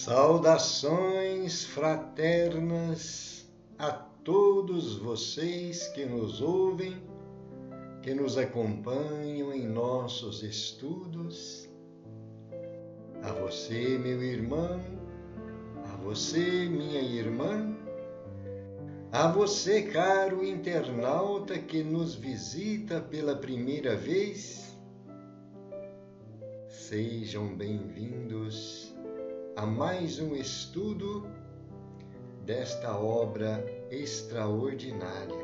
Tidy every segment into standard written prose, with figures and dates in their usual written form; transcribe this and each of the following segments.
Saudações fraternas a todos vocês que nos ouvem, que nos acompanham em nossos estudos. A você, meu irmão, a você, minha irmã, a você, caro internauta que nos visita pela primeira vez, sejam bem-vindos a mais um estudo desta obra extraordinária.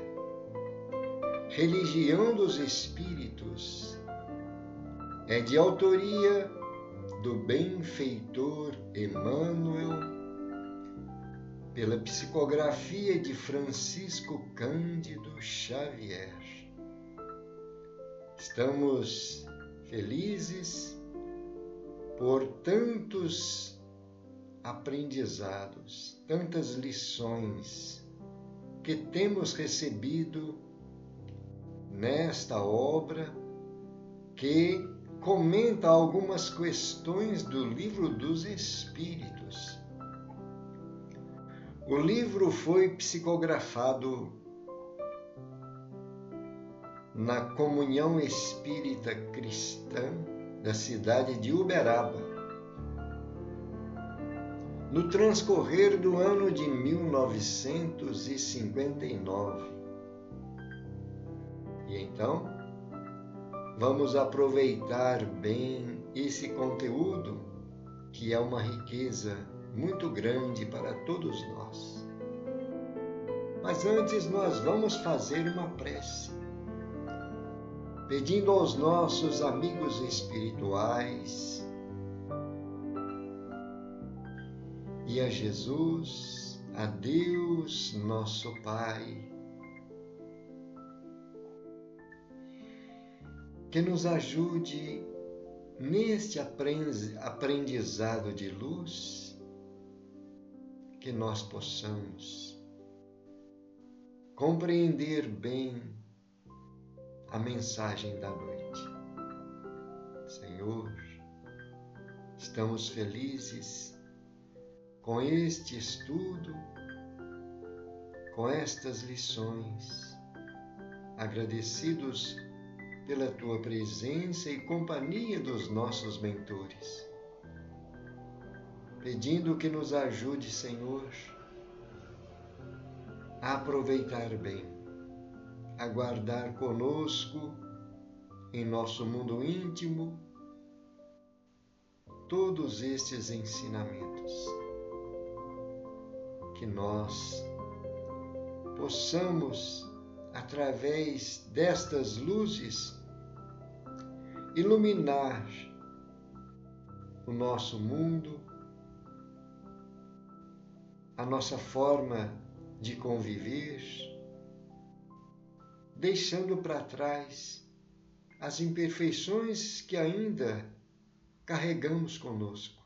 Religião dos Espíritos é de autoria do benfeitor Emmanuel, pela psicografia de Francisco Cândido Xavier. Estamos felizes por tantos aprendizados, tantas lições que temos recebido nesta obra que comenta algumas questões do Livro dos Espíritos. O livro foi psicografado na Comunhão Espírita Cristã da cidade de Uberaba, no transcorrer do ano de 1959. E então, vamos aproveitar bem esse conteúdo, que é uma riqueza muito grande para todos nós. Mas antes nós vamos fazer uma prece, pedindo aos nossos amigos espirituais e a Jesus, a Deus, nosso Pai, que nos ajude neste aprendizado de luz, que nós possamos compreender bem a mensagem da noite. Senhor, estamos felizes com este estudo, com estas lições, agradecidos pela Tua presença e companhia dos nossos mentores, pedindo que nos ajude, Senhor, a aproveitar bem, a guardar conosco, em nosso mundo íntimo, todos estes ensinamentos, que nós possamos, através destas luzes, iluminar o nosso mundo, a nossa forma de conviver, deixando para trás as imperfeições que ainda carregamos conosco.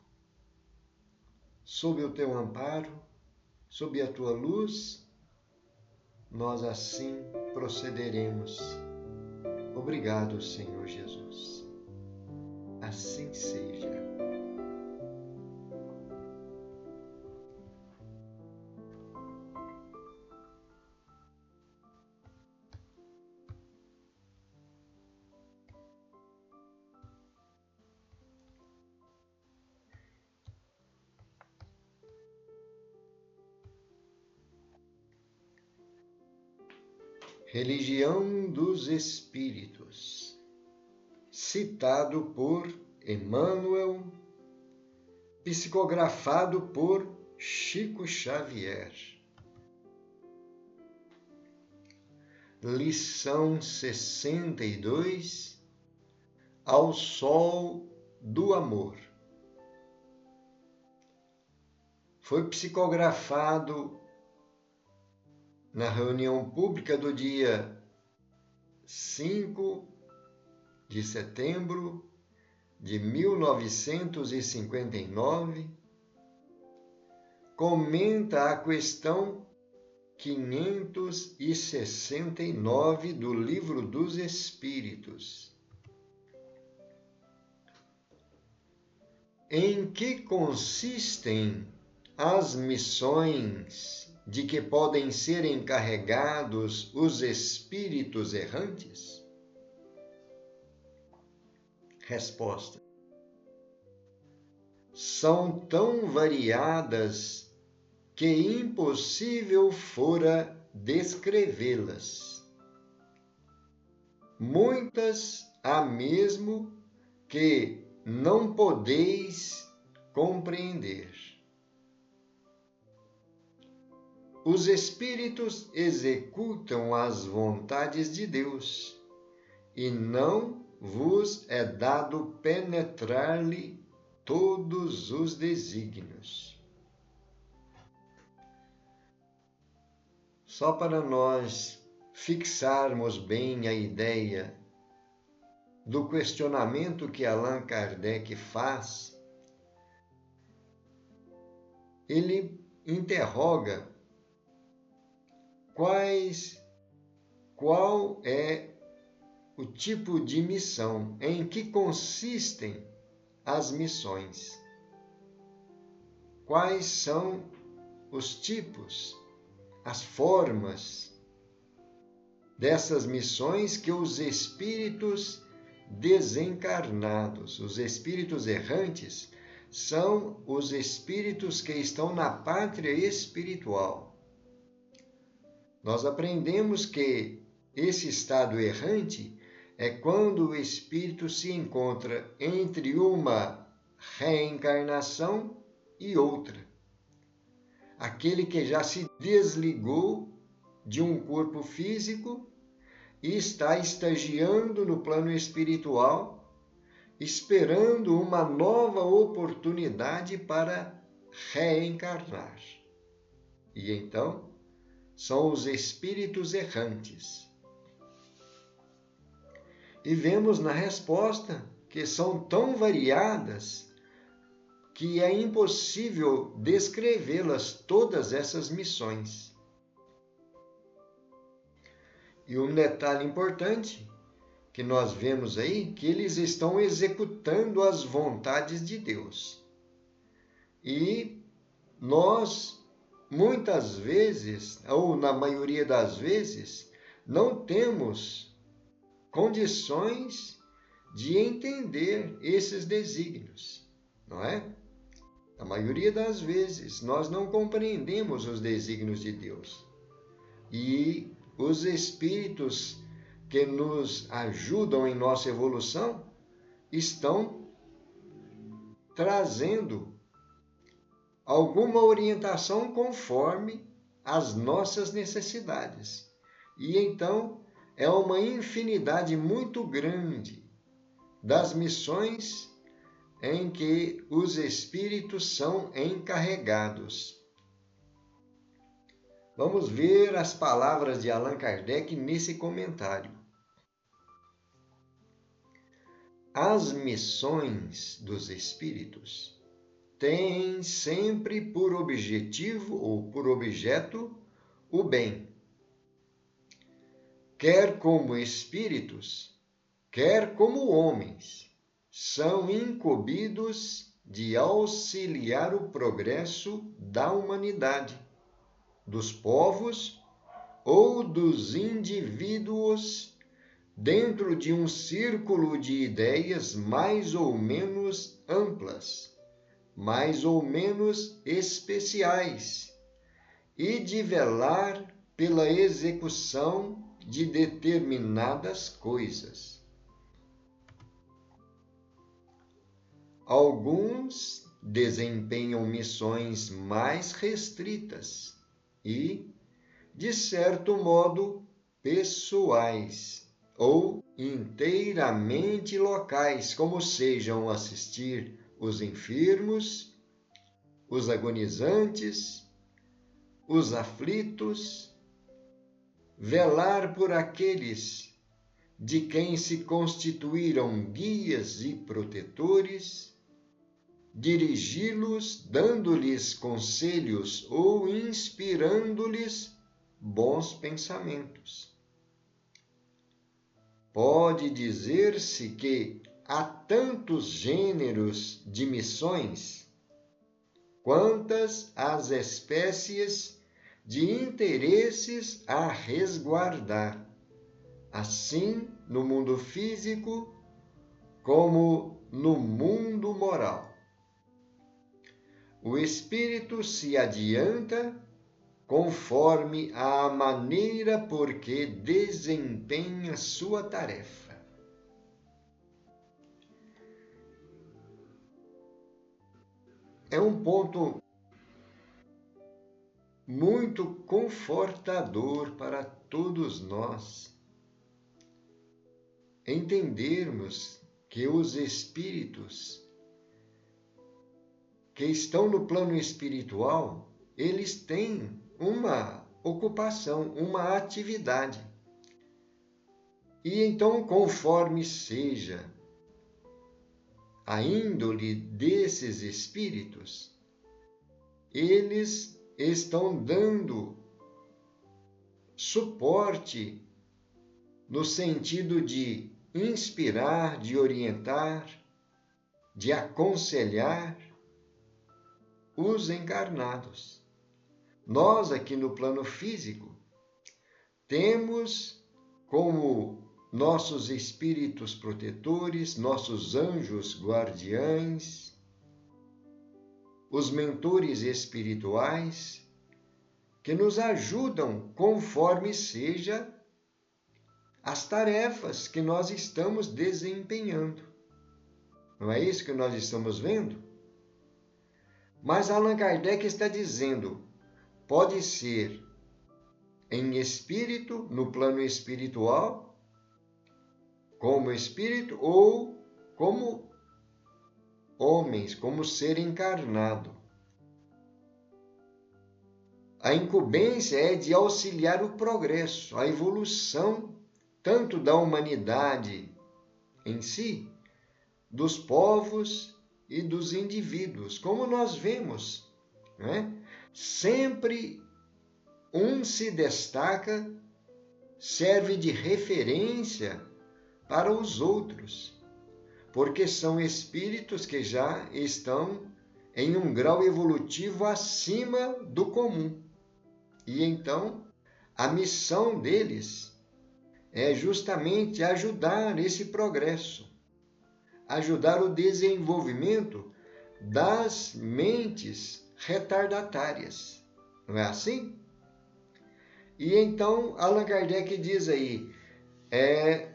Sob o Teu amparo, sob a Tua luz, nós assim procederemos. Obrigado, Senhor Jesus. Assim seja. Religião dos Espíritos, citado por Emmanuel, psicografado por Chico Xavier. Lição 62, ao sol do amor. Foi psicografado na reunião pública do dia 5 de setembro de 1959, comenta a questão 569 do Livro dos Espíritos. em que consistem as missões de que podem ser encarregados os espíritos errantes? Resposta: são tão variadas que impossível fora descrevê-las. Muitas há mesmo que não podeis compreender. Os espíritos executam as vontades de Deus, e não vos é dado penetrar-lhe todos os desígnios. Só para nós fixarmos bem a ideia do questionamento que Allan Kardec faz, ele interroga qual é o tipo de missão, em que consistem as missões. Quais são os tipos, as formas dessas missões que os espíritos desencarnados, os espíritos errantes, são os espíritos que estão na pátria espiritual. Nós aprendemos que esse estado errante é quando o espírito se encontra entre uma reencarnação e outra. Aquele que já se desligou de um corpo físico e está estagiando no plano espiritual, esperando uma nova oportunidade para reencarnar. E então, são os espíritos errantes. E vemos na resposta que são tão variadas que é impossível descrevê-las, todas essas missões. E um detalhe importante que nós vemos aí, que eles estão executando as vontades de Deus. E nós, muitas vezes, ou na maioria das vezes, não temos condições de entender esses desígnios, não é? A maioria das vezes, nós não compreendemos os desígnios de Deus. E os espíritos que nos ajudam em nossa evolução estão trazendo alguma orientação conforme as nossas necessidades. E então é uma infinidade muito grande das missões em que os espíritos são encarregados. Vamos ver as palavras de Allan Kardec nesse comentário. As missões dos espíritos têm sempre por objetivo ou por objeto o bem. Quer como espíritos, quer como homens, são incumbidos de auxiliar o progresso da humanidade, dos povos ou dos indivíduos dentro de um círculo de ideias mais ou menos amplas, mais ou menos especiais, e de velar pela execução de determinadas coisas. Alguns desempenham missões mais restritas e, de certo modo, pessoais ou inteiramente locais, como sejam assistir os enfermos, os agonizantes, os aflitos, velar por aqueles de quem se constituíram guias e protetores, dirigi-los dando-lhes conselhos ou inspirando-lhes bons pensamentos. Pode dizer-se que há tantos gêneros de missões, quantas as espécies de interesses a resguardar, assim no mundo físico como no mundo moral. O espírito se adianta conforme a maneira por que desempenha sua tarefa. É um ponto muito confortador para todos nós entendermos que os espíritos que estão no plano espiritual, eles têm uma ocupação, uma atividade. E então, conforme seja a índole desses espíritos, eles estão dando suporte no sentido de inspirar, de orientar, de aconselhar os encarnados. Nós, aqui no plano físico, temos como nossos espíritos protetores, nossos anjos guardiães, os mentores espirituais, que nos ajudam conforme seja as tarefas que nós estamos desempenhando. Não é isso que nós estamos vendo? Mas Allan Kardec está dizendo, pode ser em espírito, no plano espiritual, como espírito, ou como homens, como ser encarnado. A incumbência é de auxiliar o progresso, a evolução, tanto da humanidade em si, dos povos e dos indivíduos, como nós vemos, né? Sempre um se destaca, serve de referência para os outros, porque são espíritos que já estão em um grau evolutivo acima do comum. E então, a missão deles é justamente ajudar esse progresso, ajudar o desenvolvimento das mentes retardatárias. Não é assim? E então, Allan Kardec diz aí, é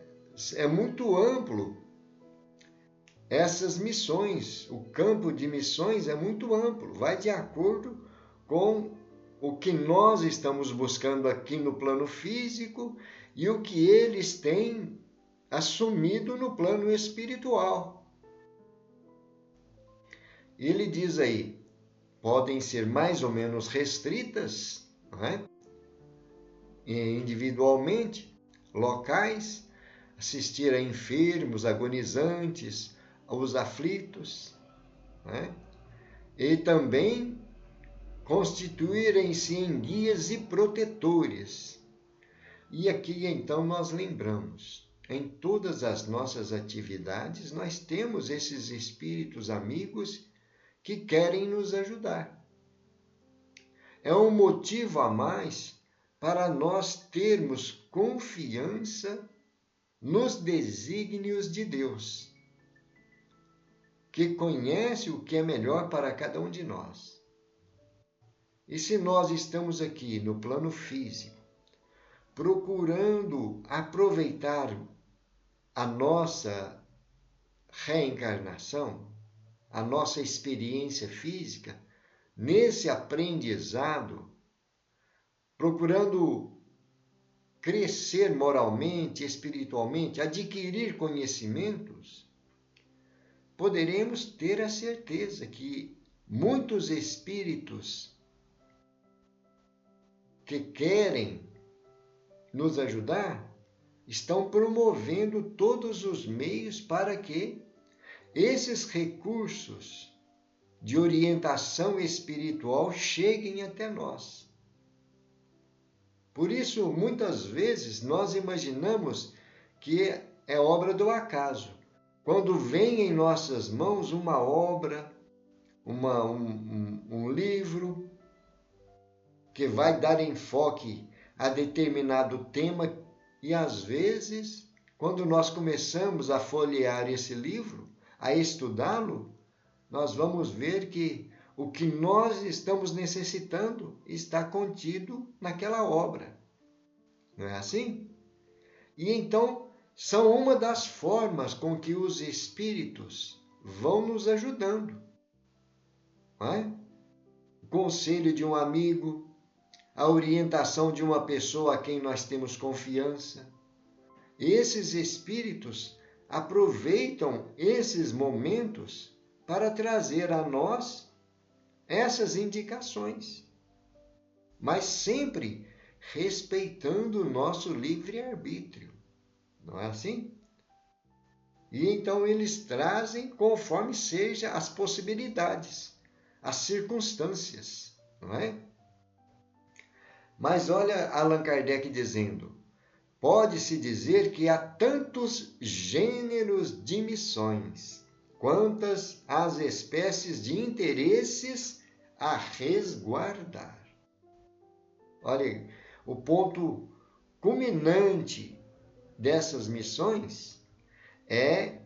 muito amplo essas missões, o campo de missões é muito amplo, vai de acordo com o que nós estamos buscando aqui no plano físico e o que eles têm assumido no plano espiritual. Ele diz aí, podem ser mais ou menos restritas, não é? Individualmente, locais, assistir a enfermos, agonizantes, aos aflitos, né? E também constituírem-se em guias e protetores. E aqui então nós lembramos, em todas as nossas atividades nós temos esses espíritos amigos que querem nos ajudar. É um motivo a mais para nós termos confiança nos desígnios de Deus, que conhece o que é melhor para cada um de nós. E se nós estamos aqui no plano físico, procurando aproveitar a nossa reencarnação, a nossa experiência física, nesse aprendizado, procurando crescer moralmente, espiritualmente, adquirir conhecimentos, poderemos ter a certeza que muitos espíritos que querem nos ajudar estão promovendo todos os meios para que esses recursos de orientação espiritual cheguem até nós. Por isso, muitas vezes, nós imaginamos que é obra do acaso. quando vem em nossas mãos uma obra, um livro que vai dar enfoque a determinado tema, e às vezes, quando nós começamos a folhear esse livro, a estudá-lo, nós vamos ver que o que nós estamos necessitando está contido naquela obra. Não é assim? E então, são uma das formas com que os espíritos vão nos ajudando. Não é? O conselho de um amigo, a orientação de uma pessoa a quem nós temos confiança. Esses espíritos aproveitam esses momentos para trazer a nós essas indicações, mas sempre respeitando o nosso livre-arbítrio. Não é assim? E então eles trazem conforme seja as possibilidades, as circunstâncias, não é? Mas olha Allan Kardec dizendo, pode-se dizer que há tantos gêneros de missões, quantas as espécies de interesses a resguardar. Olha, o ponto culminante dessas missões é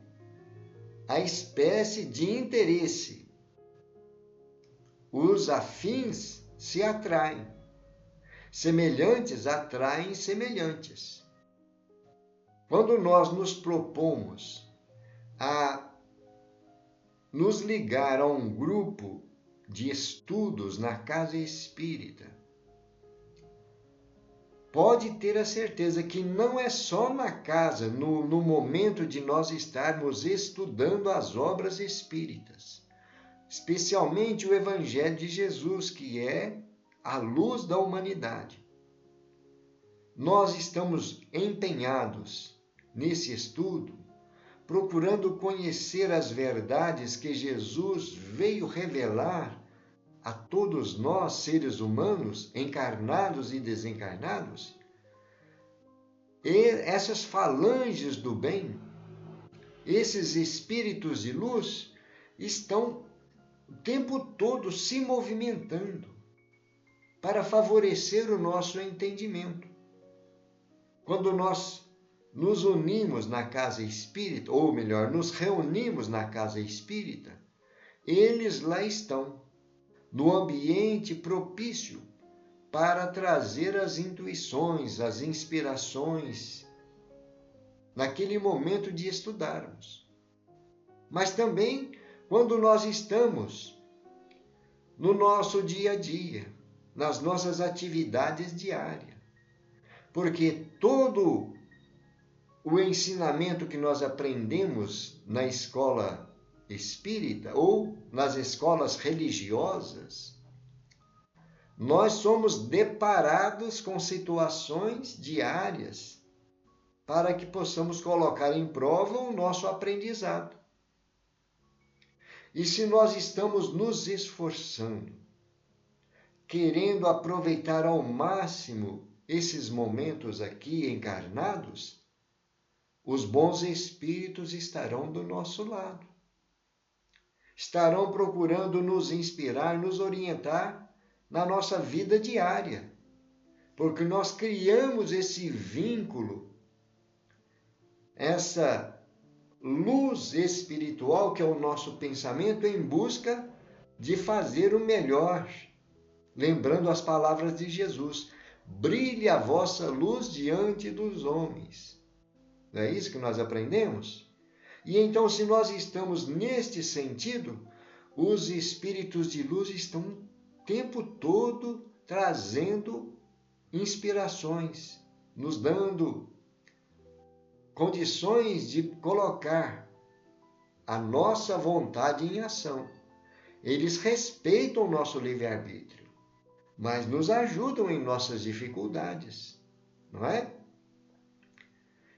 a espécie de interesse. Os afins se atraem, semelhantes atraem semelhantes. Quando nós nos propomos a nos ligar a um grupo de estudos na casa espírita, pode ter a certeza que não é só na casa, no momento de nós estarmos estudando as obras espíritas, especialmente o Evangelho de Jesus, que é a luz da humanidade. Nós estamos empenhados nesse estudo, procurando conhecer as verdades que Jesus veio revelar a todos nós, seres humanos, encarnados e desencarnados. E essas falanges do bem, esses espíritos de luz, estão o tempo todo se movimentando para favorecer o nosso entendimento. Quando nós nos unimos na casa espírita, ou melhor, nos reunimos na casa espírita, eles lá estão, no ambiente propício para trazer as intuições, as inspirações, naquele momento de estudarmos. Mas também quando nós estamos no nosso dia a dia, nas nossas atividades diárias. Porque todo o ensinamento que nós aprendemos na escola espírita ou nas escolas religiosas, nós somos deparados com situações diárias para que possamos colocar em prova o nosso aprendizado. E se nós estamos nos esforçando, querendo aproveitar ao máximo esses momentos aqui encarnados, os bons espíritos estarão do nosso lado. Estarão procurando nos inspirar, nos orientar na nossa vida diária. Porque nós criamos esse vínculo, essa luz espiritual que é o nosso pensamento em busca de fazer o melhor. Lembrando as palavras de Jesus, brilhe a vossa luz diante dos homens. Não é isso que nós aprendemos? E então, se nós estamos neste sentido, os espíritos de luz estão o tempo todo trazendo inspirações, nos dando condições de colocar a nossa vontade em ação. Eles respeitam o nosso livre-arbítrio, mas nos ajudam em nossas dificuldades, não é?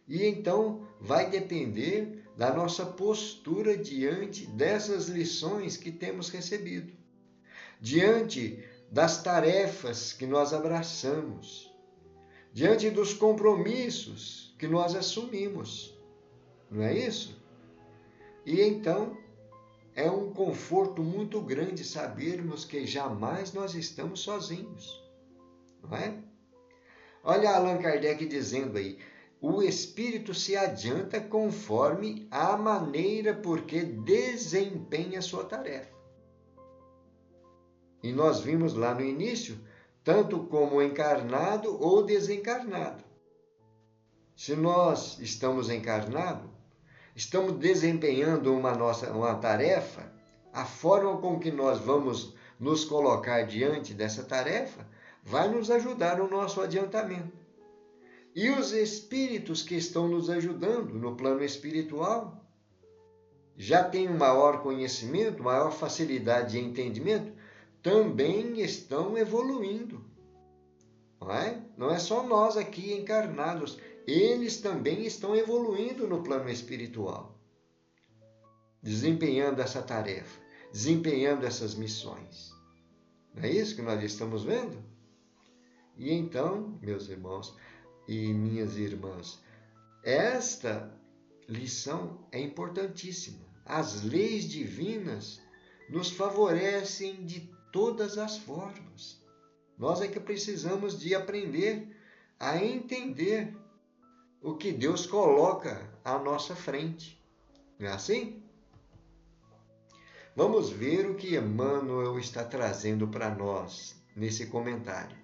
E então vai depender da nossa postura diante dessas lições que temos recebido, diante das tarefas que nós abraçamos, diante dos compromissos que nós assumimos, não é isso? E então é um conforto muito grande sabermos que jamais nós estamos sozinhos, não é? Olha Allan Kardec dizendo aí, o espírito se adianta conforme a maneira por que desempenha sua tarefa. E nós vimos lá no início, tanto como encarnado ou desencarnado. Se nós estamos encarnados, estamos desempenhando uma tarefa, a forma com que nós vamos nos colocar diante dessa tarefa vai nos ajudar no nosso adiantamento. E os espíritos que estão nos ajudando no plano espiritual já têm um maior conhecimento, maior facilidade de entendimento, também estão evoluindo. Não é? Não é só nós aqui encarnados, eles também estão evoluindo no plano espiritual, desempenhando essa tarefa, desempenhando essas missões. Não é isso que nós estamos vendo? E então, meus irmãos e minhas irmãs, esta lição é importantíssima. As leis divinas nos favorecem de todas as formas. Nós é que precisamos de aprender a entender o que Deus coloca à nossa frente. Não é assim? Vamos ver o que Emmanuel está trazendo para nós nesse comentário.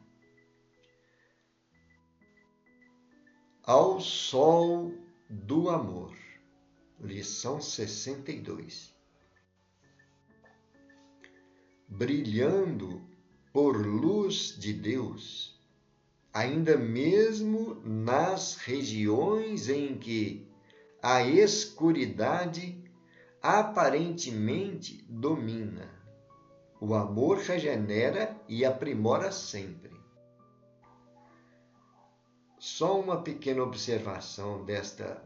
Ao sol do amor, lição 62. Brilhando por luz de Deus, ainda mesmo nas regiões em que a escuridade aparentemente domina, o amor regenera e aprimora sempre. Só uma pequena observação desta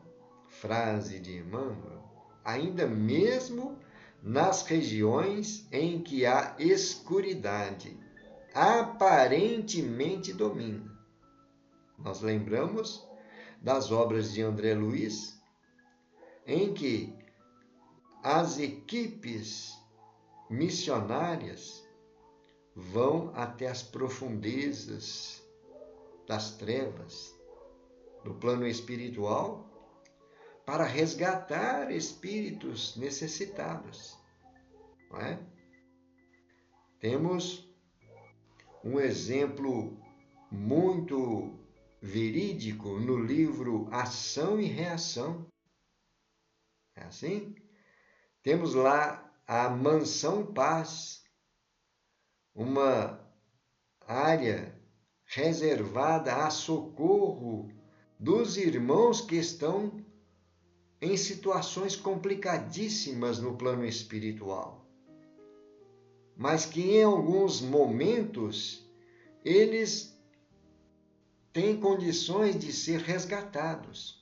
frase de Emmanuel. Ainda mesmo nas regiões em que a escuridade aparentemente domina. Nós lembramos das obras de André Luiz, em que as equipes missionárias vão até as profundezas das trevas, do plano espiritual, para resgatar espíritos necessitados. Não é? Temos um exemplo muito verídico no livro Ação e Reação. É assim? Temos lá a Mansão Paz, uma área reservada a socorro dos irmãos que estão em situações complicadíssimas no plano espiritual, mas que em alguns momentos eles têm condições de ser resgatados.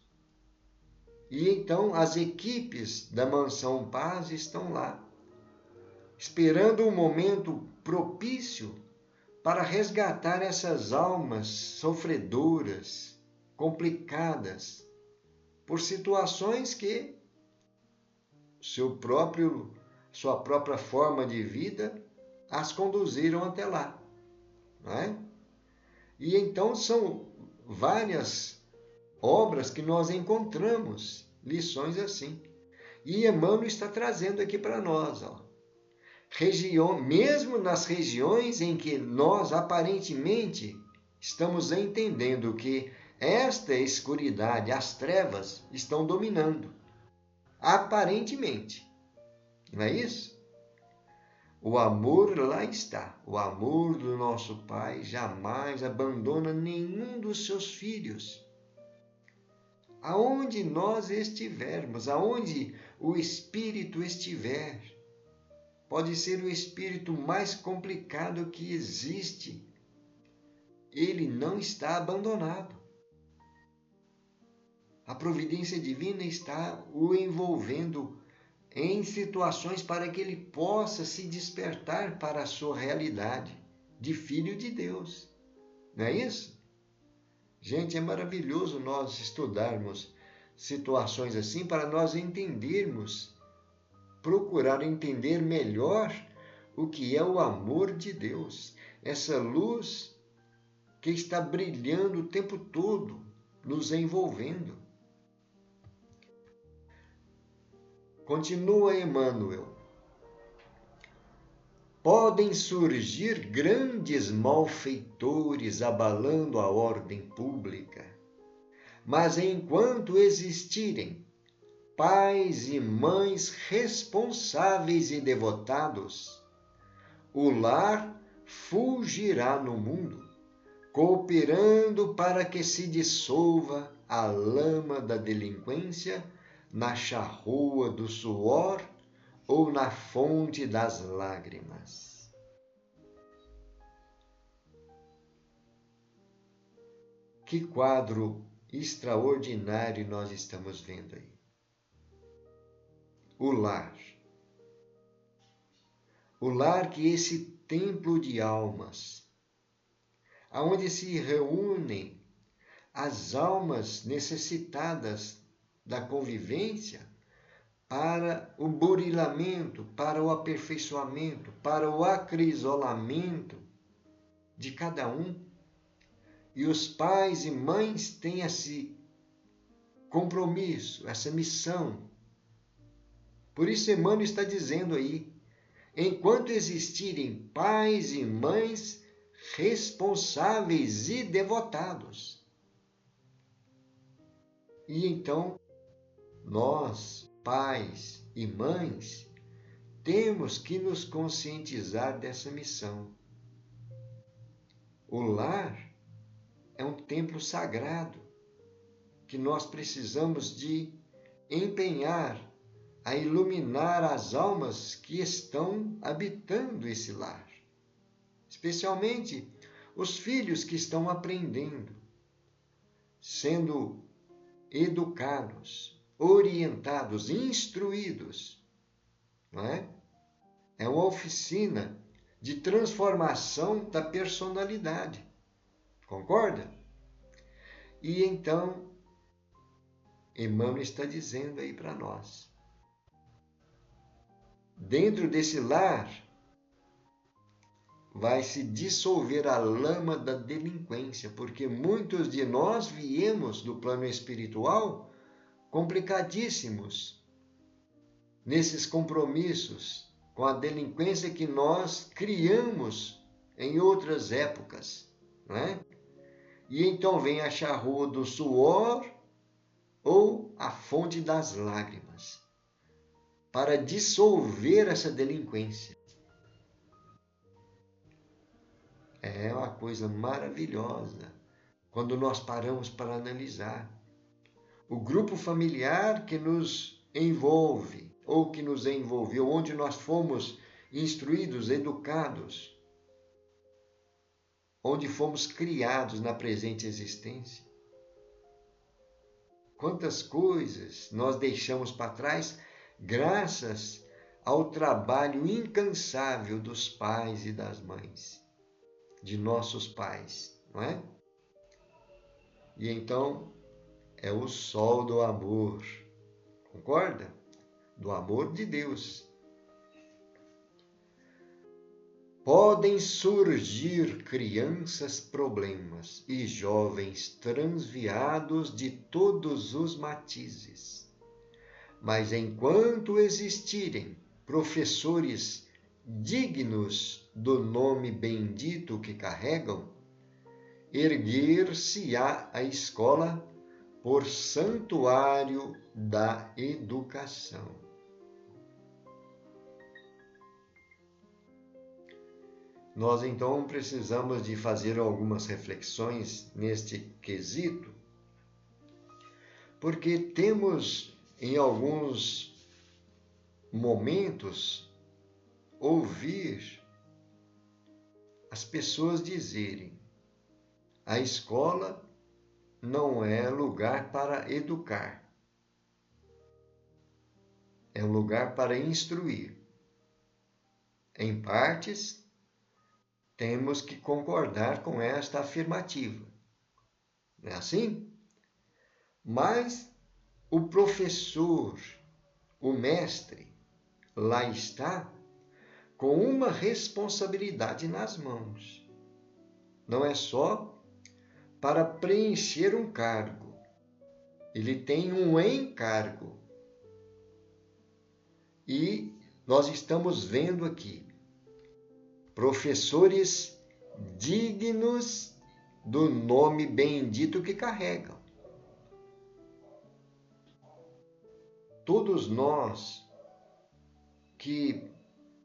E então as equipes da Mansão Paz estão lá, esperando um momento propício para resgatar essas almas sofredoras, complicadas, por situações que sua própria forma de vida as conduziram até lá. Não é? E então são várias obras que nós encontramos lições assim. E Emmanuel está trazendo aqui para nós, mesmo nas regiões em que nós aparentemente estamos entendendo que esta escuridade, as trevas, estão dominando. Aparentemente. Não é isso? O amor lá está. O amor do nosso Pai jamais abandona nenhum dos seus filhos. Aonde nós estivermos, aonde o Espírito estiver, pode ser o espírito mais complicado que existe, ele não está abandonado. A providência divina está o envolvendo em situações para que ele possa se despertar para a sua realidade de filho de Deus. Não é isso? Gente, é maravilhoso nós estudarmos situações assim para nós entendermos procurar entender melhor o que é o amor de Deus, essa luz que está brilhando o tempo todo, nos envolvendo. Continua Emmanuel. Podem surgir grandes malfeitores abalando a ordem pública, mas enquanto existirem pais e mães responsáveis e devotados, o lar fulgirá no mundo, cooperando para que se dissolva a lama da delinquência na charrua do suor ou na fonte das lágrimas. Que quadro extraordinário nós estamos vendo aí. O lar. O lar, que é esse templo de almas, aonde se reúnem as almas necessitadas da convivência para o burilamento, para o aperfeiçoamento, para o acrisolamento de cada um. E os pais e mães têm esse compromisso, essa missão. Por isso Emmanuel está dizendo aí, enquanto existirem pais e mães responsáveis e devotados. E então, nós, pais e mães, temos que nos conscientizar dessa missão. O lar é um templo sagrado que nós precisamos de empenhar a iluminar as almas que estão habitando esse lar, especialmente os filhos que estão aprendendo, sendo educados, orientados, instruídos, não é? É uma oficina de transformação da personalidade. Concorda? E então, Emmanuel está dizendo aí para nós, dentro desse lar vai se dissolver a lama da delinquência, porque muitos de nós viemos do plano espiritual complicadíssimos nesses compromissos com a delinquência que nós criamos em outras épocas, não é? E então vem a charrua do suor ou a fonte das lágrimas para dissolver essa delinquência. É uma coisa maravilhosa quando nós paramos para analisar. O grupo familiar que nos envolve, ou que nos envolveu, onde nós fomos instruídos, educados, onde fomos criados na presente existência. Quantas coisas nós deixamos para trás graças ao trabalho incansável dos pais e das mães, de nossos pais, não é? E então é o sol do amor, concorda? Do amor de Deus. Podem surgir crianças problemas e jovens transviados de todos os matizes. Mas enquanto existirem professores dignos do nome bendito que carregam, erguer-se-á a escola por santuário da educação. Nós então precisamos de fazer algumas reflexões neste quesito, porque temos em alguns momentos ouvir as pessoas dizerem: a escola não é lugar para educar, é um lugar para instruir. Em partes, temos que concordar com esta afirmativa. Não é assim? Mas o professor, o mestre, lá está com uma responsabilidade nas mãos. Não é só para preencher um cargo, ele tem um encargo. E nós estamos vendo aqui professores dignos do nome bendito que carregam. Todos nós que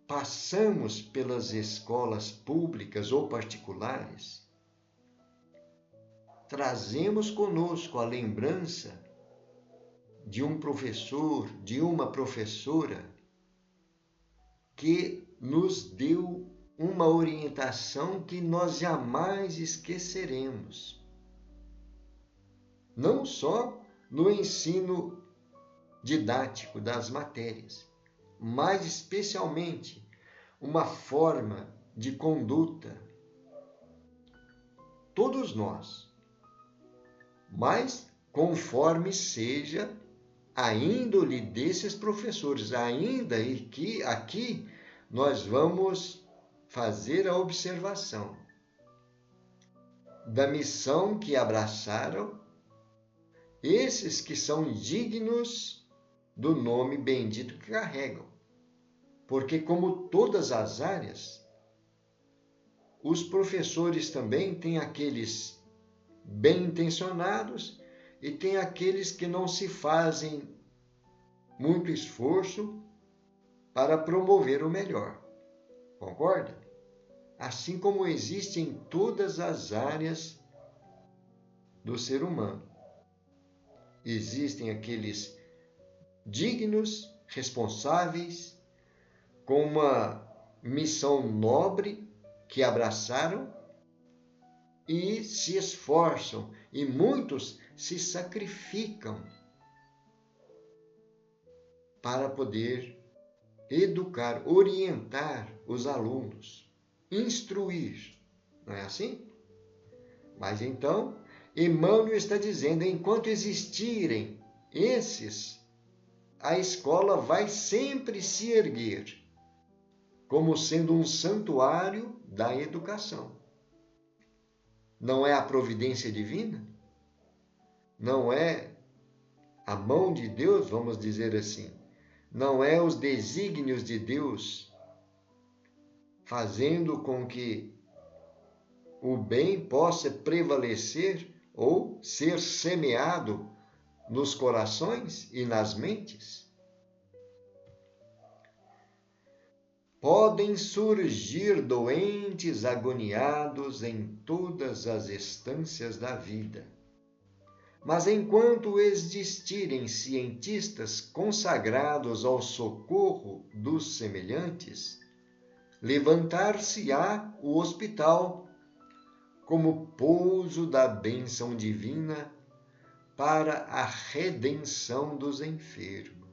passamos pelas escolas públicas ou particulares, trazemos conosco a lembrança de um professor, de uma professora que nos deu uma orientação que nós jamais esqueceremos. Não só no ensino didático das matérias, mas especialmente uma forma de conduta. Todos nós, mas conforme seja a índole desses professores, ainda que aqui nós vamos fazer a observação da missão que abraçaram esses que são dignos do nome bendito que carregam. Porque, como todas as áreas, os professores também têm aqueles bem intencionados e tem aqueles que não se fazem muito esforço para promover o melhor. Concorda? Assim como existe em todas as áreas do ser humano. Existem aqueles dignos, responsáveis, com uma missão nobre que abraçaram e se esforçam, e muitos se sacrificam para poder educar, orientar os alunos, instruir. Não é assim? Mas então, Emmanuel está dizendo, enquanto existirem esses, a escola vai sempre se erguer como sendo um santuário da educação. Não é a providência divina? Não é a mão de Deus, vamos dizer assim. Não é os desígnios de Deus fazendo com que o bem possa prevalecer ou ser semeado nos corações e nas mentes? Podem surgir doentes agoniados em todas as estâncias da vida. Mas enquanto existirem cientistas consagrados ao socorro dos semelhantes, levantar-se-á o hospital como pouso da bênção divina para a redenção dos enfermos.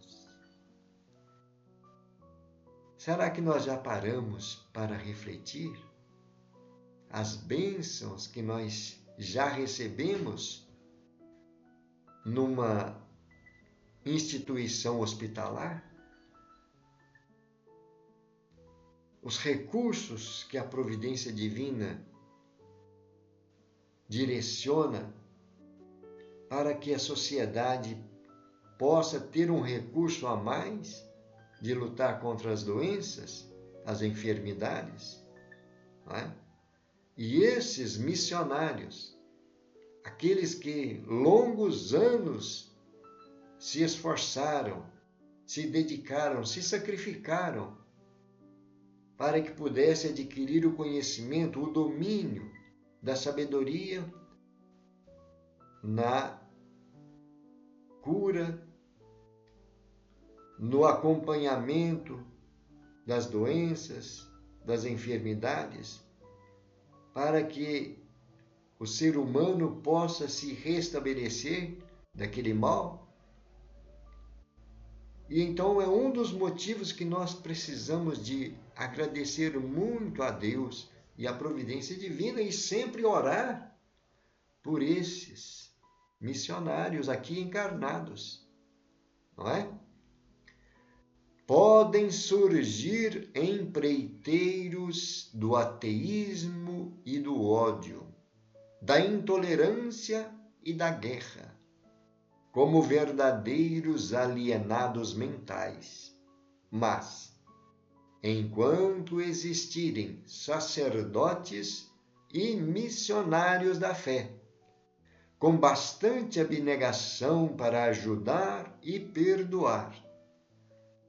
Será que nós já paramos para refletir as bênçãos que nós já recebemos numa instituição hospitalar? Os recursos que a providência divina direciona para que a sociedade possa ter um recurso a mais de lutar contra as doenças, as enfermidades, não é? E esses missionários, aqueles que longos anos se esforçaram, se dedicaram, se sacrificaram para que pudesse adquirir o conhecimento, o domínio da sabedoria na cura, no acompanhamento das doenças, das enfermidades, para que o ser humano possa se restabelecer daquele mal. E então é um dos motivos que nós precisamos de agradecer muito a Deus e a providência divina e sempre orar por esses missionários aqui encarnados, não é? podem surgir empreiteiros do ateísmo e do ódio, da intolerância e da guerra, como verdadeiros alienados mentais. Mas, enquanto existirem sacerdotes e missionários da fé, com bastante abnegação para ajudar e perdoar,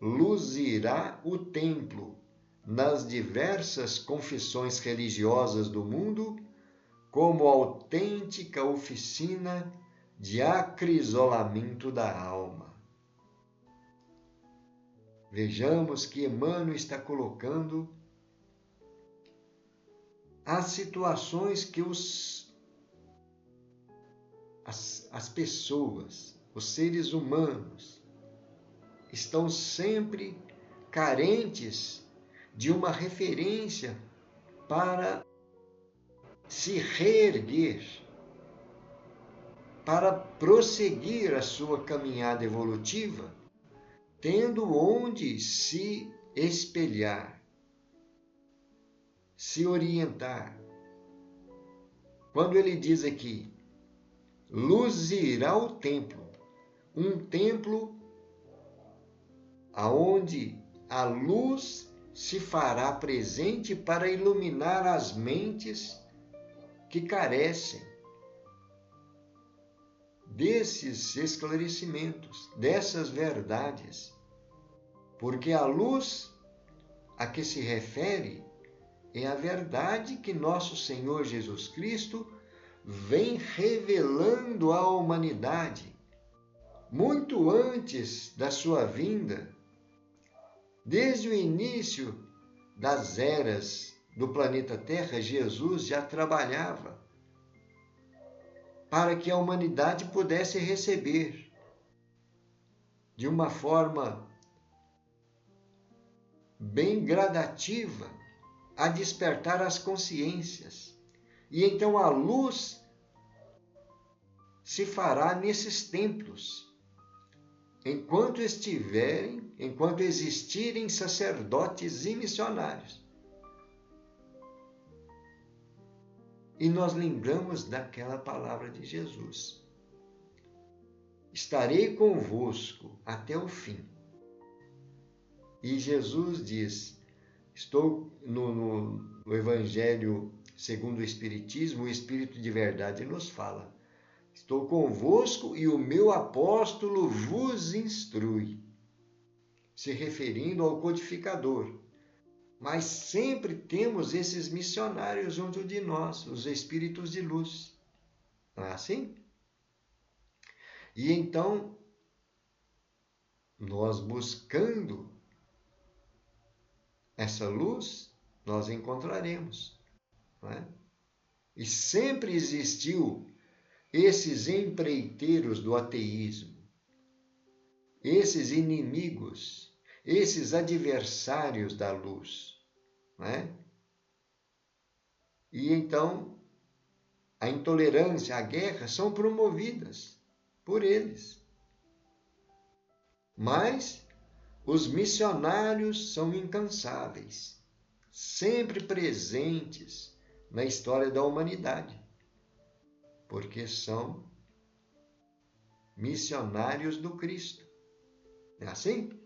luzirá o templo nas diversas confissões religiosas do mundo como autêntica oficina de acrisolamento da alma. Vejamos que Emmanuel está colocando as situações que as pessoas, os seres humanos, estão sempre carentes de uma referência para se reerguer, para prosseguir a sua caminhada evolutiva, tendo onde se espelhar, se orientar. Quando ele diz aqui, luzirá o templo, um templo aonde a luz se fará presente para iluminar as mentes que carecem desses esclarecimentos, dessas verdades. Porque a luz a que se refere é a verdade que nosso Senhor Jesus Cristo vem revelando à humanidade, muito antes da sua vinda, desde o início das eras do planeta Terra. Jesus já trabalhava para que a humanidade pudesse receber de uma forma bem gradativa a despertar as consciências. E então a luz se fará nesses templos, enquanto existirem sacerdotes e missionários. E nós lembramos daquela palavra de Jesus: estarei convosco até o fim. E Jesus diz, estou no Evangelho segundo o Espiritismo, o Espírito de verdade nos fala, estou convosco e o meu apóstolo vos instrui, se referindo ao codificador. Mas sempre temos esses missionários junto de nós, os espíritos de luz. Não é assim? E então, nós buscando essa luz, nós encontraremos. Não é? E sempre existiu esses empreiteiros do ateísmo, esses inimigos, esses adversários da luz. Não é? E então, a intolerância, a guerra são promovidas por eles. Mas os missionários são incansáveis, sempre presentes na história da humanidade, porque são missionários do Cristo. É assim?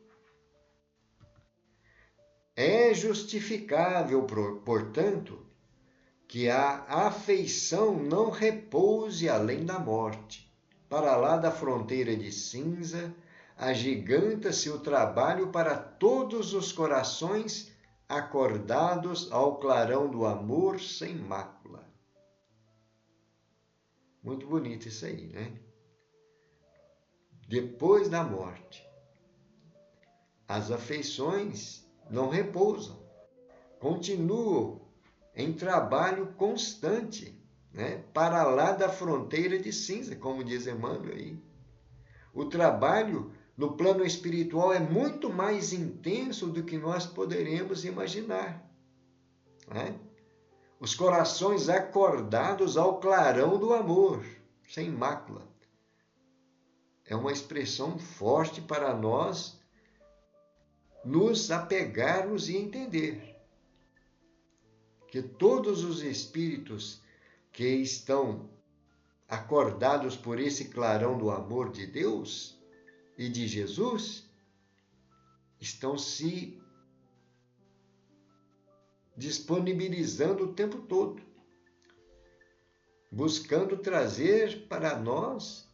É justificável, portanto, que a afeição não repouse além da morte. Para lá da fronteira de cinza, agiganta-se o trabalho para todos os corações acordados ao clarão do amor sem mácula. Muito bonito isso aí, né? Depois da morte, as afeições não repousam, continuam em trabalho constante, né? Para lá da fronteira de cinza, como diz Emmanuel aí. O trabalho no plano espiritual é muito mais intenso do que nós poderemos imaginar, né? Os corações acordados ao clarão do amor, sem mácula. É uma expressão forte para nós nos apegarmos e entender que todos os espíritos que estão acordados por esse clarão do amor de Deus e de Jesus estão se disponibilizando o tempo todo, buscando trazer para nós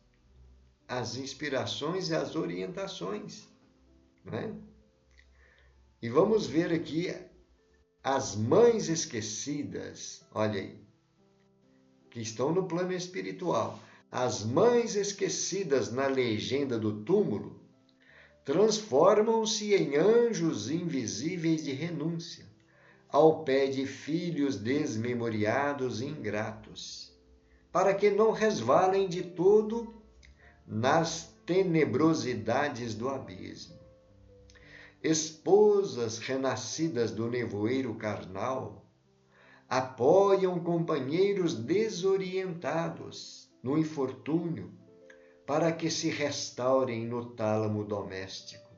as inspirações e as orientações, né? E vamos ver aqui as mães esquecidas, olha aí, que estão no plano espiritual. As mães esquecidas na legenda do túmulo transformam-se em anjos invisíveis de renúncia, ao pé de filhos desmemoriados e ingratos, para que não resvalem de todo nas tenebrosidades do abismo. Esposas renascidas do nevoeiro carnal apoiam companheiros desorientados no infortúnio para que se restaurem no tálamo doméstico.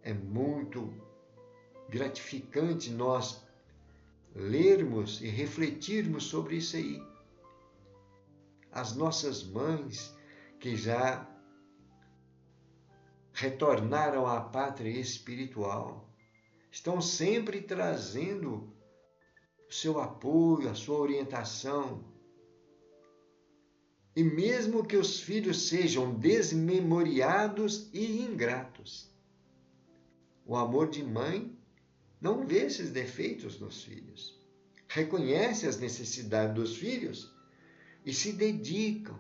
É muito gratificante nós lermos e refletirmos sobre isso aí. As nossas mães que já retornaram à pátria espiritual estão sempre trazendo o seu apoio, a sua orientação. E mesmo que os filhos sejam desmemoriados e ingratos, o amor de mãe não vê esses defeitos nos filhos. Reconhece as necessidades dos filhos e se dedicam,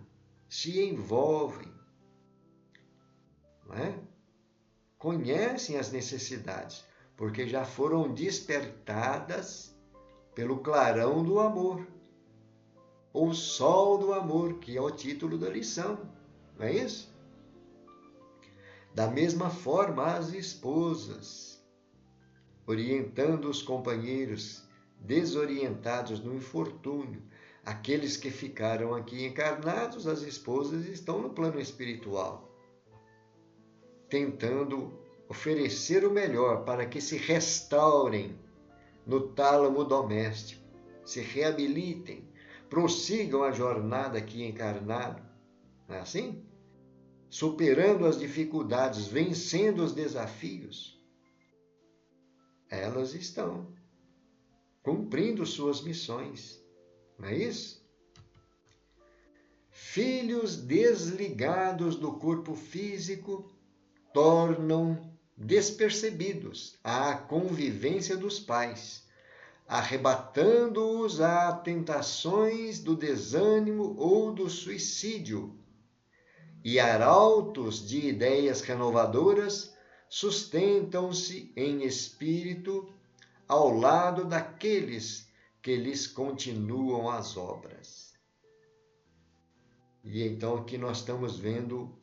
se envolvem, não é? Conhecem as necessidades, porque já foram despertadas pelo clarão do amor, ou sol do amor, que é o título da lição, não é isso? Da mesma forma, as esposas, orientando os companheiros desorientados no infortúnio, aqueles que ficaram aqui encarnados, as esposas estão no plano espiritual, tentando oferecer o melhor para que se restaurem no tálamo doméstico, se reabilitem, prossigam a jornada aqui encarnado, não é assim? Superando as dificuldades, vencendo os desafios, elas estão cumprindo suas missões, não é isso? Filhos desligados do corpo físico tornam despercebidos a convivência dos pais, arrebatando-os a tentações do desânimo ou do suicídio, e arautos de ideias renovadoras sustentam-se em espírito ao lado daqueles que lhes continuam as obras. E então aqui nós estamos vendo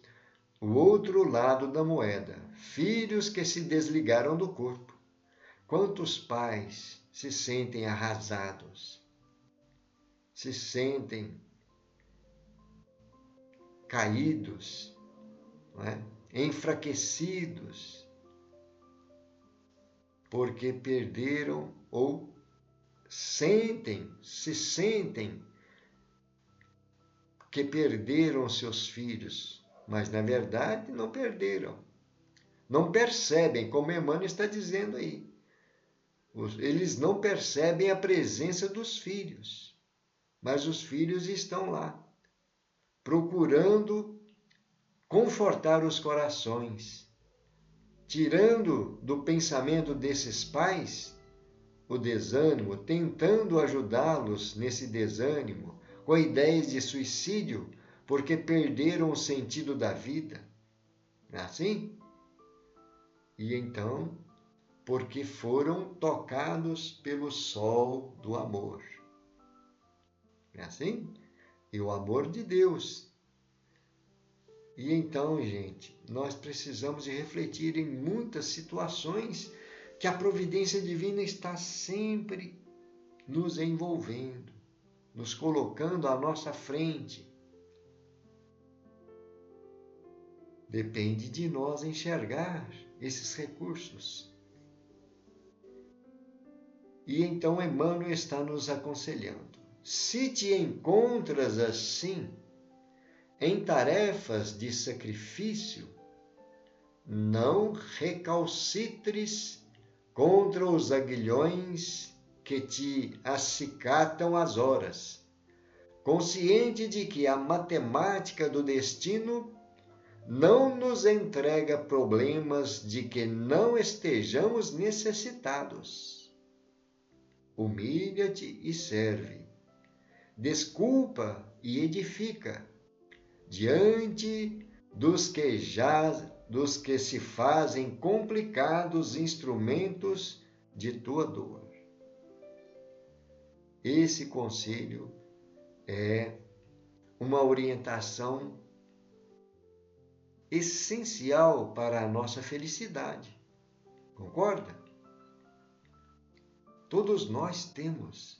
o outro lado da moeda, filhos que se desligaram do corpo. Quantos pais se sentem arrasados, se sentem caídos, não é? Enfraquecidos, porque perderam ou se sentem que perderam seus filhos, mas na verdade não perderam. Não percebem, como Emmanuel está dizendo aí. Eles não percebem a presença dos filhos, mas os filhos estão lá, procurando confortar os corações, tirando do pensamento desses pais o desânimo, tentando ajudá-los nesse desânimo, com ideias de suicídio, porque perderam o sentido da vida. Não é assim? E então, porque foram tocados pelo sol do amor. Não é assim? E o amor de Deus. E então, gente, nós precisamos de refletir em muitas situações que a providência divina está sempre nos envolvendo, nos colocando à nossa frente. Depende de nós enxergar esses recursos. E então Emmanuel está nos aconselhando. Se te encontras assim, em tarefas de sacrifício, não recalcitres contra os aguilhões que te acicatam as horas, consciente de que a matemática do destino não nos entrega problemas de que não estejamos necessitados. Humilha-te e serve, desculpa e edifica, diante dos que se fazem complicados instrumentos de tua dor. Esse conselho é uma orientação essencial para a nossa felicidade. Concorda? Todos nós temos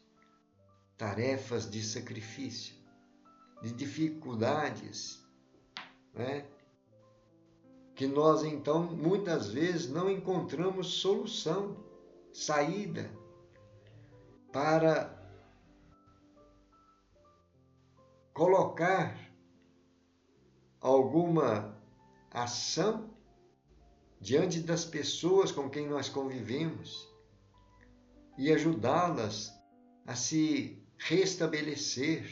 tarefas de sacrifício, de dificuldades, né? Que nós, então, muitas vezes não encontramos solução, saída para colocar alguma ação diante das pessoas com quem nós convivemos e ajudá-las a se restabelecer,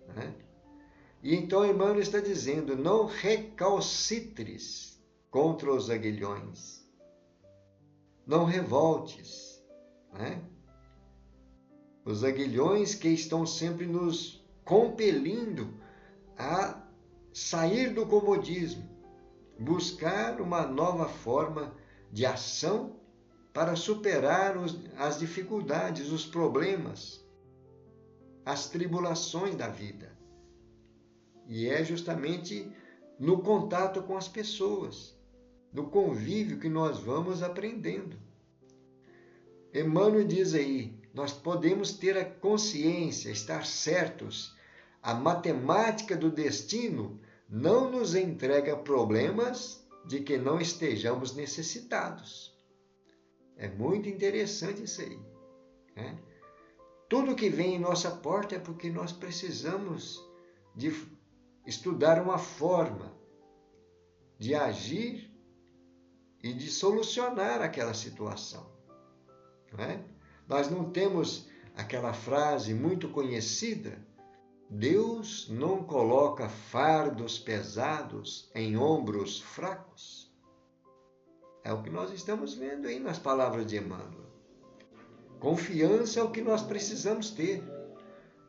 né? E então Emmanuel está dizendo, não recalcitres contra os aguilhões, não revoltes, né? Os aguilhões que estão sempre nos compelindo a sair do comodismo, buscar uma nova forma de ação para superar as dificuldades, os problemas, as tribulações da vida. E é justamente no contato com as pessoas, no convívio que nós vamos aprendendo. Emmanuel diz aí, nós podemos ter a consciência, estar certos, a matemática do destino não nos entrega problemas de que não estejamos necessitados. É muito interessante isso aí, né? Tudo que vem em nossa porta é porque nós precisamos de estudar uma forma de agir e de solucionar aquela situação, não é? Nós não temos aquela frase muito conhecida, Deus não coloca fardos pesados em ombros fracos. É o que nós estamos vendo aí nas palavras de Emmanuel. Confiança é o que nós precisamos ter.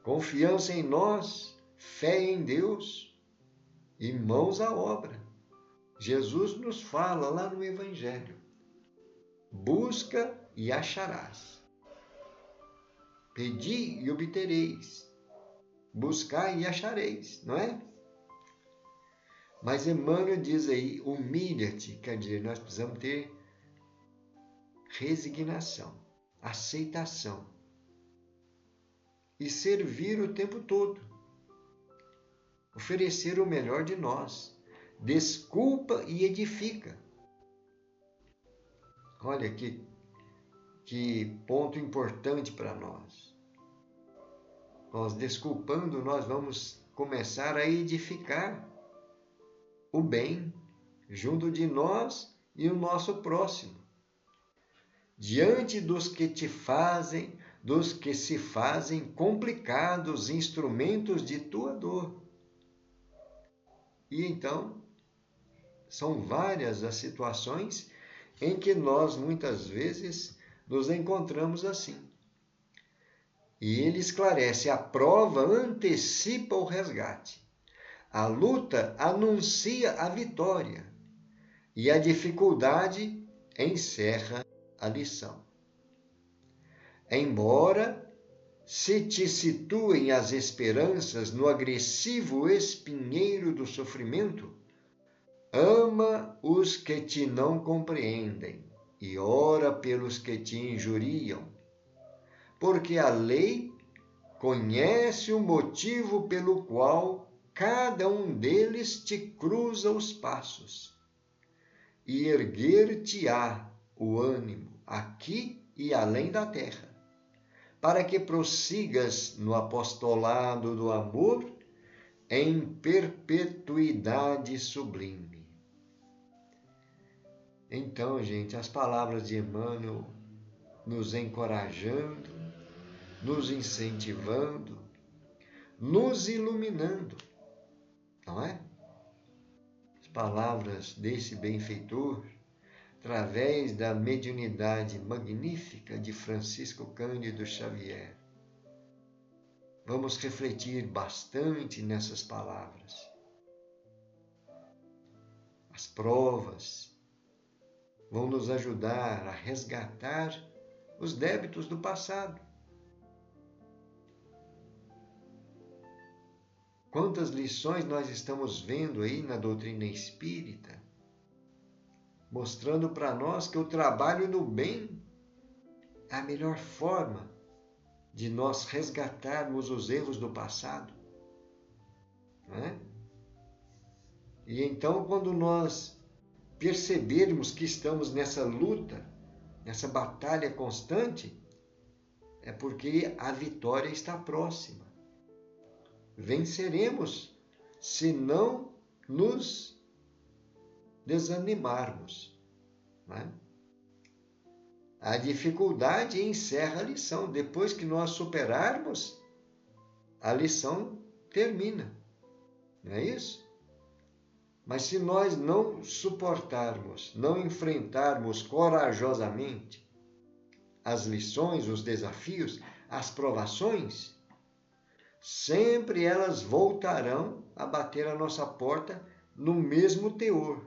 Confiança em nós, fé em Deus e mãos à obra. Jesus nos fala lá no Evangelho, busca e acharás. Pedi e obtereis. Buscai e achareis, não é? Mas Emmanuel diz aí, humilha-te, quer dizer, nós precisamos ter resignação, aceitação e servir o tempo todo, oferecer o melhor de nós, desculpa e edifica. Olha que ponto importante para nós. Nós desculpando, nós vamos começar a edificar o bem junto de nós e o nosso próximo. Diante dos que se fazem complicados instrumentos de tua dor. E então, são várias as situações em que nós muitas vezes nos encontramos assim. E ele esclarece, a prova antecipa o resgate. A luta anuncia a vitória. E a dificuldade encerra a lição. Embora se te situem as esperanças no agressivo espinheiro do sofrimento, ama os que te não compreendem e ora pelos que te injuriam, porque a lei conhece o motivo pelo qual cada um deles te cruza os passos e erguer-te-á o ânimo aqui e além da terra, para que prossigas no apostolado do amor em perpetuidade sublime. Então, gente, as palavras de Emmanuel nos encorajando, nos incentivando, nos iluminando, não é? As palavras desse benfeitor, através da mediunidade magnífica de Francisco Cândido Xavier. Vamos refletir bastante nessas palavras. As provas vão nos ajudar a resgatar os débitos do passado. Quantas lições nós estamos vendo aí na doutrina espírita, mostrando para nós que o trabalho no bem é a melhor forma de nós resgatarmos os erros do passado. Não é? E então, quando nós percebermos que estamos nessa luta, nessa batalha constante, é porque a vitória está próxima. Venceremos se não nos desanimarmos. Né? A dificuldade encerra a lição. Depois que nós superarmos, a lição termina. Não é isso? Mas se nós não suportarmos, não enfrentarmos corajosamente as lições, os desafios, as provações, sempre elas voltarão a bater a nossa porta no mesmo teor,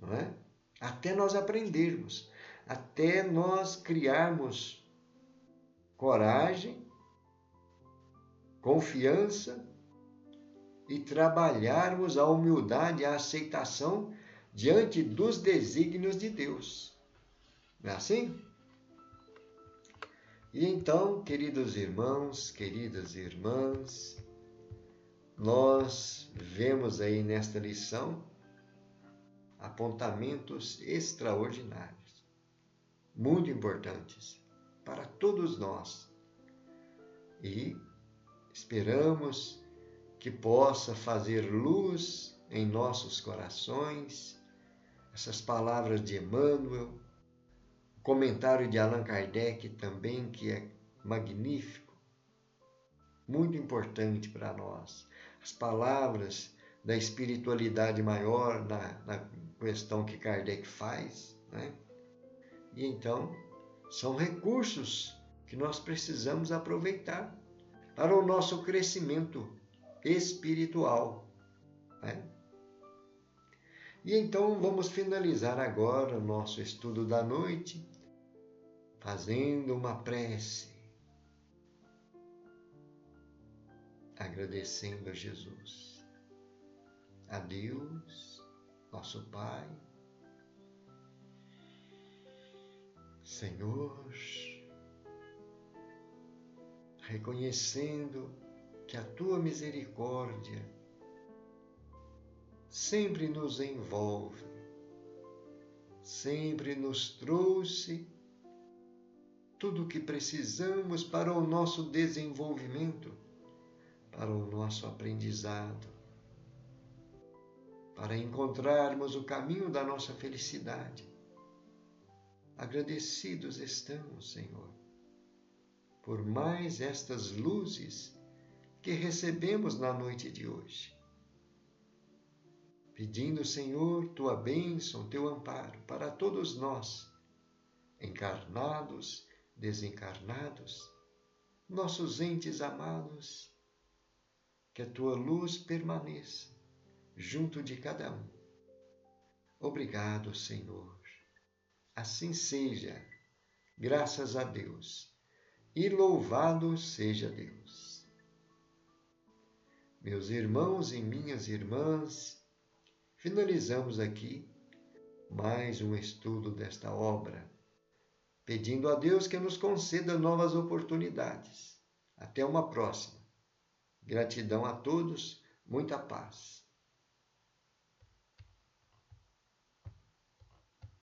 não é? Até nós aprendermos, até nós criarmos coragem, confiança e trabalharmos a humildade e a aceitação diante dos desígnios de Deus. Não é assim? E então, queridos irmãos, queridas irmãs, nós vemos aí nesta lição apontamentos extraordinários, muito importantes para todos nós. E esperamos que possa fazer luz em nossos corações essas palavras de Emmanuel, o comentário de Allan Kardec também, que é magnífico, muito importante para nós. As palavras da espiritualidade maior na questão que Kardec faz, né? E então, são recursos que nós precisamos aproveitar para o nosso crescimento espiritual. Né? E então vamos finalizar agora o nosso estudo da noite fazendo uma prece, agradecendo a Jesus, a Deus, nosso Pai, Senhor, reconhecendo que a Tua misericórdia sempre nos envolve, sempre nos trouxe tudo o que precisamos para o nosso desenvolvimento, para o nosso aprendizado, para encontrarmos o caminho da nossa felicidade. Agradecidos estamos, Senhor, por mais estas luzes que recebemos na noite de hoje. Pedindo, Senhor, Tua bênção, Teu amparo para todos nós, encarnados, desencarnados, nossos entes amados, que a Tua luz permaneça junto de cada um. Obrigado, Senhor. Assim seja, graças a Deus, e louvado seja Deus. Meus irmãos e minhas irmãs, finalizamos aqui mais um estudo desta obra, pedindo a Deus que nos conceda novas oportunidades. Até uma próxima. Gratidão a todos, muita paz.